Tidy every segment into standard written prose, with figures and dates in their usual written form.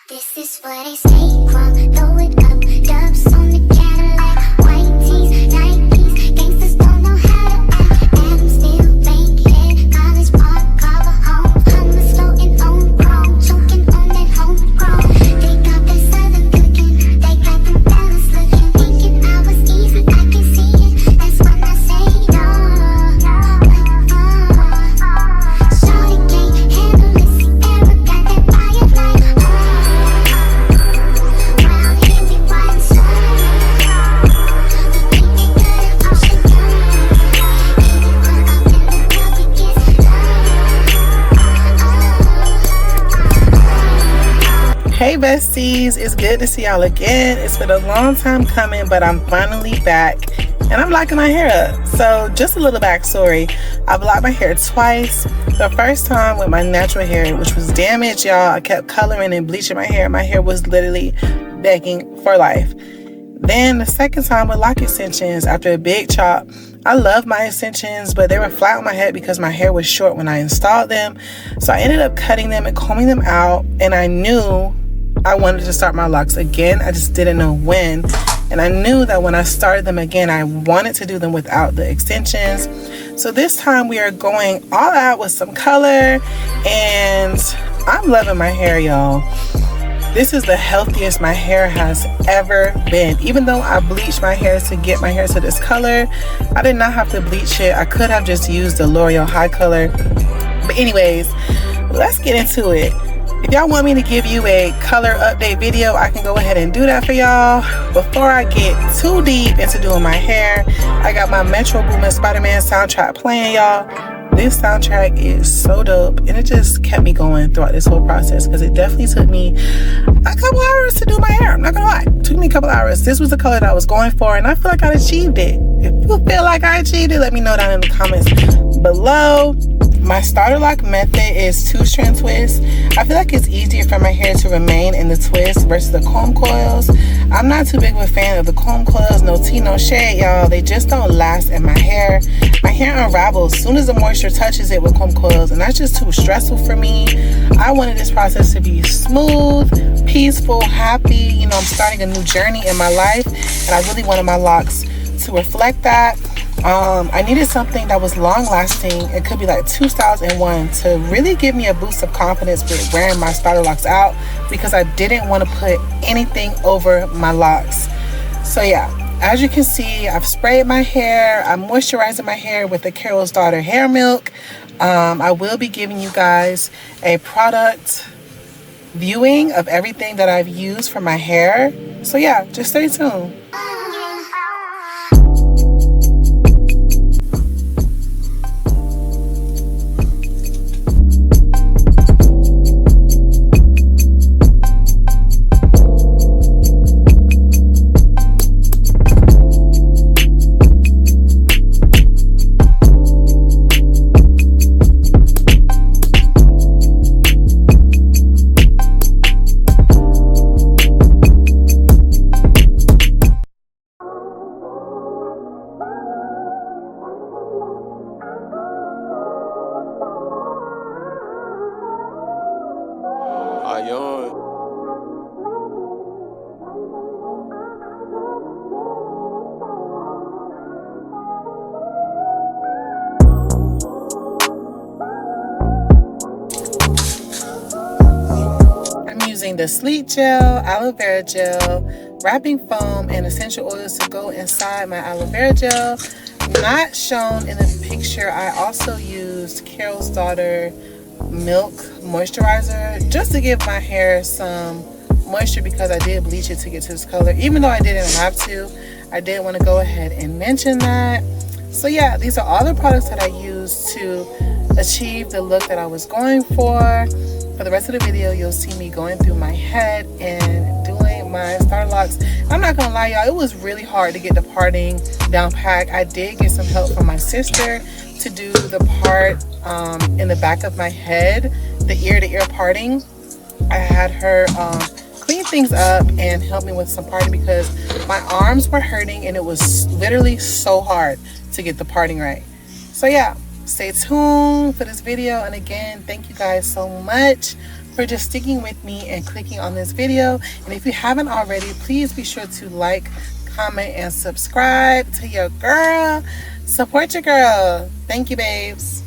This is what I say, crumb, throw it up, dubs on the Cadillac, white tees, Nikes, gangsters don't know how to act, Adam still bankhead, college park, cover home, Hummers floating on chrome, choking on that homegrown, they got that southern cooking, they got them fellas looking, thinking I was easy, I can see it, that's when I say no, shorty can't handle it, Sierra got that fire like, Hey besties, it's good to see y'all again. It's been a long time coming, but I'm finally back and I'm locking my hair up. So just a little backstory. I blocked my hair twice. The first time with my natural hair, which was damaged, y'all. I kept coloring and bleaching my hair. My hair was literally begging for life. Then the second time with lock extensions after a big chop. I love my extensions, but they were flat on my head because my hair was short when I installed them. So I ended up cutting them and combing them out, and I knew I wanted to start my locks again. I just didn't know when. And I knew that when I started them again, I wanted to do them without the extensions. So this time we are going all out with some color, and I'm loving my hair, y'all. This is the healthiest my hair has ever been. Even though I bleached my hair to get my hair to this color, I did not have to bleach it. I could have just used the L'Oreal High Color. But anyways, let's get into it. If y'all want me to give you a color update video, I can go ahead and do that for y'all. Before I get too deep into doing my hair, I got my Metro Boomin Spider-Man soundtrack playing, y'all. This soundtrack is so dope, and it just kept me going throughout this whole process because it definitely took me a couple hours to do my hair. I'm not gonna lie, it took me a couple hours. This was the color that I was going for, and I feel like I achieved it. If you feel like I achieved it, let me know down in the comments below. My starter lock method is 2-strand twist. I feel like it's easier for my hair to remain in the twist versus the comb coils. I'm not too big of a fan of the comb coils. No tea, no shade, y'all. They just don't last in my hair. My hair unravels as soon as the moisture touches it with comb coils, and that's just too stressful for me. I wanted this process to be smooth, peaceful, happy. You know, I'm starting a new journey in my life, and I really wanted my locks to reflect that. I needed something that was long lasting. It could be like 2 styles in one to really give me a boost of confidence with wearing my starter locks out, because I didn't want to put anything over my locks. So yeah, as you can see, I've sprayed my hair. I'm moisturizing my hair with the Carol's Daughter hair milk. I will be giving you guys a product viewing of everything that I've used for my hair. So yeah, just stay tuned. Using the sleep gel, aloe vera gel, wrapping foam, and essential oils to go inside my aloe vera gel. Not shown in the picture, I also used Carol's Daughter milk moisturizer just to give my hair some moisture, because I did bleach it to get to this color. Even though I didn't have to, I did want to go ahead and mention that. So yeah, these are all the products that I used to achieve the look that I was going for. For the rest of the video, you'll see me going through my head and doing my starter locks. I'm not gonna lie, y'all, it was really hard to get the parting down pat. I did get some help from my sister to do the part in the back of my head, the ear-to-ear parting. I had her clean things up and help me with some parting because my arms were hurting and it was literally so hard to get the parting right. So yeah, stay tuned for this video, and again, thank you guys so much for just sticking with me and clicking on this video. And if you haven't already, please be sure to like, comment, and subscribe to your girl. Support your girl. Thank you, babes.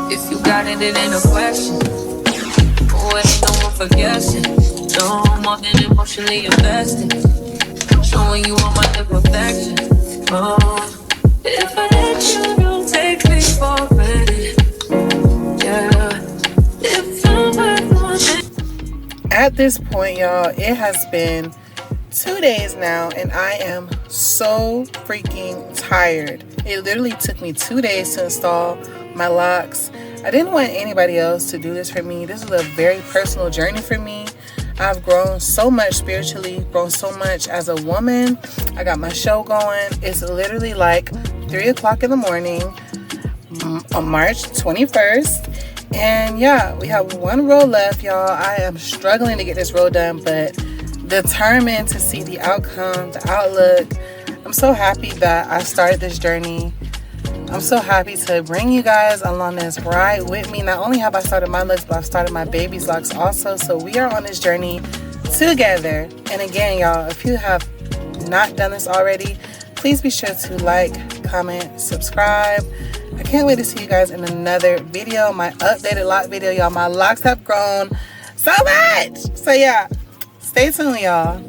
If you got and it ain't a question. Oh, it ain't no one for guessing. No, more than emotionally invested. Showing you all my imperfection. Oh, if I let you, don't take me for granted. Yeah. If I'm worth more than. At this point, y'all, it has been 2 days now, and I am so freaking tired. It literally took me 2 days to install my locks. I didn't want anybody else to do this for me. This is a very personal journey for me. I've grown so much spiritually, grown so much as a woman. I got my show going. It's literally like 3 o'clock in the morning on March 21st. And yeah, we have one row left, y'all. I am struggling to get this row done, but determined to see the outcome, the outlook. I'm so happy that I started this journey. I'm so happy to bring you guys along this ride with me. Not only have I started my looks, but I've started my baby's locks also. So we are on this journey together. And again, y'all, if you have not done this already, please be sure to like, comment, subscribe. I can't wait to see you guys in another video, my updated lock video, y'all. My locks have grown so much. So yeah, stay tuned, y'all.